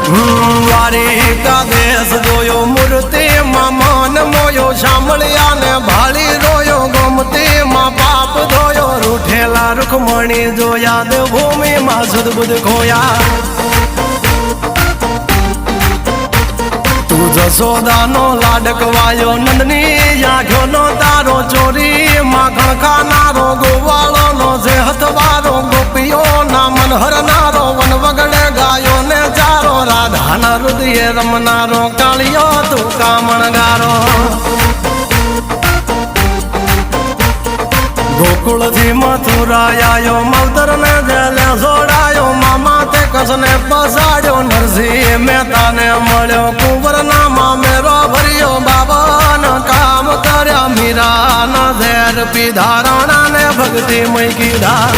દ્વારિકા દેશ જોયો મૂર્તિમાં મન મોયો સાંભળ્યા ને ભાળી રોયો ગમતીમાં પાપ ધોયો રૂઠેલા રૂખમણી જોયા દેવભૂમિમાં સદબુદ્ધ ખોયા તું જશોદાનો લાડકવાયો નંદની આંખોનો તારો ચોરી માખણ ખાનારો ગોવાળોનો જે હથવારો ગોપીઓના મન હરનારો વન વગડે ગાયો ને ચારો રાધાના હૃદયે રમનારો કાળિયો તું કામણગારો ગોકુળથી મથુરાયો માવતર ને જેલે જોડાયો મામા તે કસને પસાડ્યો નરસિંહ મહેતાને મળ્યો કુંવરના મામેરો ભર્યો બાબાના કામ કર્યા મીરાના ઝેર પીધા રાણાને ભક્તિ મય કીધા